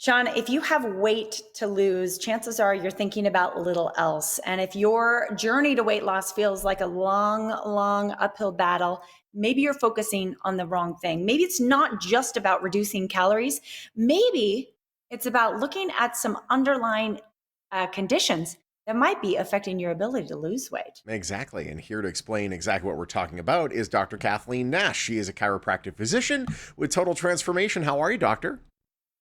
Sean, if you have weight to lose, chances are you're thinking about little else. And if your journey to weight loss feels like a long, long uphill battle, maybe you're focusing on the wrong thing. Maybe it's not just about reducing calories. Maybe it's about looking at some underlying conditions that might be affecting your ability to lose weight. Exactly. And here to explain exactly what we're talking about is Dr. Kathleen Nash. She is a chiropractic physician with Total Transformation. How are you, doctor?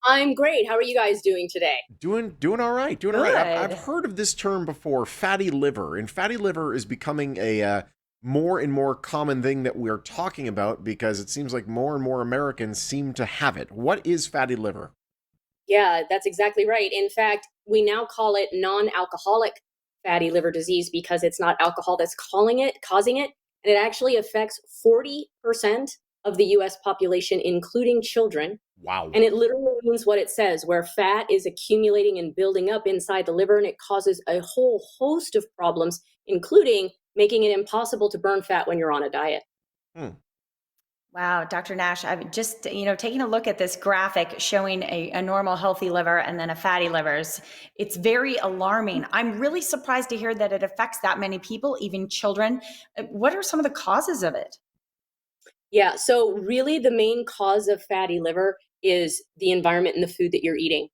I'm great. How are you guys doing today? Doing all right. Doing all right. I've Good. heard of this term before, fatty liver, and fatty liver is becoming a more and more common thing that we're talking about because it seems like more and more Americans seem to have it. What is fatty liver? Yeah, that's exactly right. In fact, we now call it non-alcoholic fatty liver disease because it's not alcohol that's causing it, and it actually affects 40% of the US population, including children. Wow. And it literally means what it says, where fat is accumulating and building up inside the liver, and it causes a whole host of problems, including making it impossible to burn fat when you're on a diet. Hmm. Wow, Dr. Nash, I've just, taking a look at this graphic showing a normal healthy liver and then a fatty livers. It's very alarming. I'm really surprised to hear that it affects that many people, even children. What are some of the causes of it? Yeah, so really the main cause of fatty liver is the environment and the food that you're eating.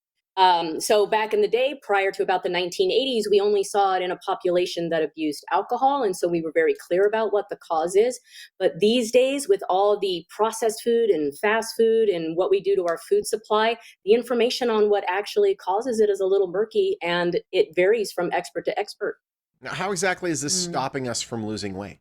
So back in the day, prior to about the 1980s, we only saw it in a population that abused alcohol, and so we were very clear about what the cause is. But these days, with all the processed food and fast food and what we do to our food supply, the information on what actually causes it is a little murky, and it varies from expert to expert. Now, how exactly is this Mm. stopping us from losing weight?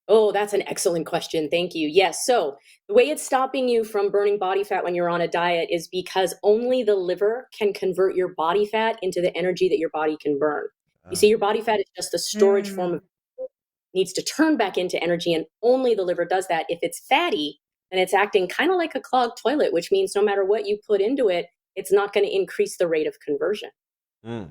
Oh, that's an excellent question. Thank you. Yes. So, the way it's stopping you from burning body fat when you're on a diet is because only the liver can convert your body fat into the energy that your body can burn. You Uh, see, your body fat is just a storage form Mm. of needs to turn back into energy, and only the liver does that. If it's fatty, then it's acting kind of like a clogged toilet, which means no matter what you put into it, it's not going to increase the rate of conversion. mm.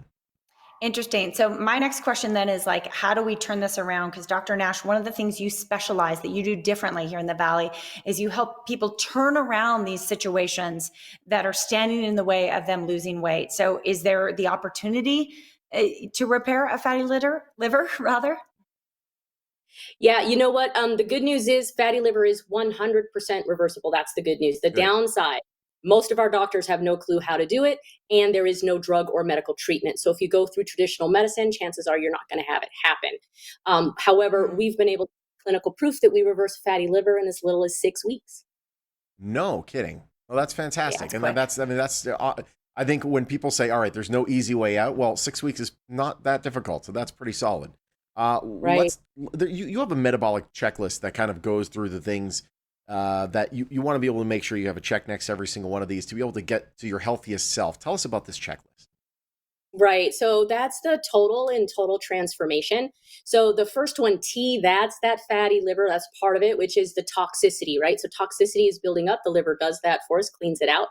Interesting. So my next question then is like, how do we turn this around? Because Dr. Nash, one of the things you specialize that you do differently here in the Valley is you help people turn around these situations that are standing in the way of them losing weight. So is there the opportunity to repair a fatty liver rather? Yeah, you know what? The good news is fatty liver is 100% reversible. That's the good news. The Good. downside, most of our doctors have no clue how to do it, and there is no drug or medical treatment. So if you go through traditional medicine, chances are you're not going to have it happen. However, Mm. we've been able to clinical proof that we reverse fatty liver in as little as 6 weeks. No kidding. Well, that's Yeah, fantastic. it's And quick. that's, I mean, I think when people say, all right, there's no easy way out, well, 6 weeks is not that difficult. So that's pretty solid. Right. You have a metabolic checklist that kind of goes through the things that you want to be able to make sure you have a check next to every single one of these to be able to get to your healthiest self. Tell us about this checklist. Right. So that's the total and total transformation. So the first one, T, that's that fatty liver. That's part of it, which is the toxicity, right? So toxicity is building up. The liver does that for us, cleans it out.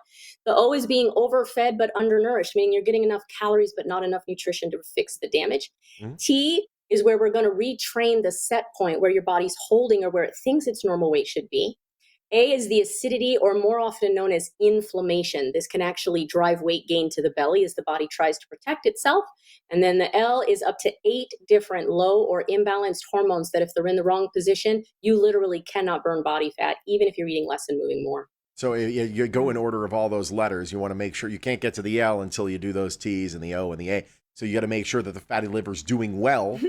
The O is being overfed but undernourished, meaning you're getting enough calories but not enough nutrition to fix the damage. Mhm. T is where we're going to retrain the set point where your body's holding or where it thinks its normal weight should be. A is the acidity, or more often known as inflammation. This can actually drive weight gain to the belly as the body tries to protect itself. And then the L is up to 8 different low or imbalanced hormones that, if they're in the wrong position, you literally cannot burn body fat, even if you're eating less and moving more. So you go in Mm. order of all those letters. You want to make sure you can't get to the L until you do those T's and the O and the A. So you got to make sure that the fatty liver's doing well.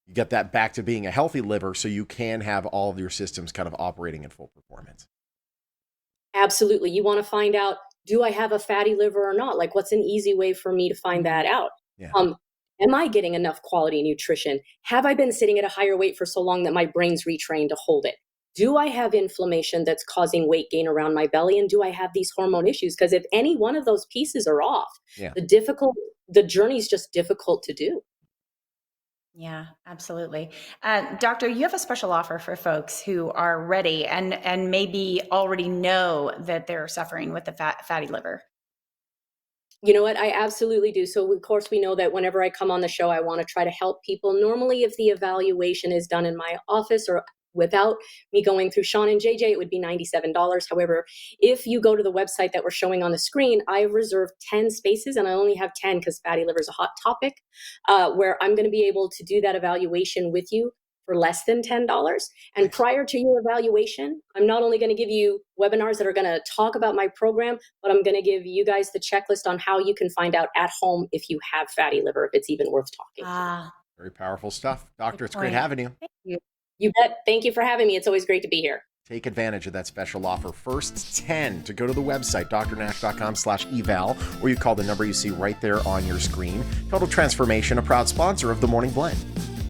You get that back to being a healthy liver so you can have all of your systems kind of operating at full performance. Absolutely. You want to find out, do I have a fatty liver or not? Like, what's an easy way for me to find that Mm. out? Yeah. Am I getting enough quality nutrition? Have I been sitting at a higher weight for so long that my brain's retrained to hold it? Do I have inflammation that's causing weight gain around my belly? And do I have these hormone issues? Because if any one of those pieces are off, Yeah. the journey's just difficult to do. Yeah, absolutely. Doctor, you have a special offer for folks who are ready and maybe already know that they're suffering with the fatty liver. You know what? I absolutely do. So, of course, we know that whenever I come on the show, I want to try to help people. Normally, if the evaluation is done in my office or Without me going through Sean and JJ, it would be $97. However, if you go to the website that we're showing on the screen, I have reserved 10 spaces, and I only have 10 because fatty liver is a hot topic, where I'm going to be able to do that evaluation with you for less than $10. And prior to your evaluation, I'm not only going to give you webinars that are going to talk about my program, but I'm going to give you guys the checklist on how you can find out at home if you have fatty liver, if it's even worth talking. Very powerful stuff. Doctor, it's great point. having you. Thank you. You bet. Thank you for having me. It's always great to be here. Take advantage of that special offer. First 10 to go to the website, drnash.com/eval, or you call the number you see right there on your screen. Total Transformation, a proud sponsor of The Morning Blend.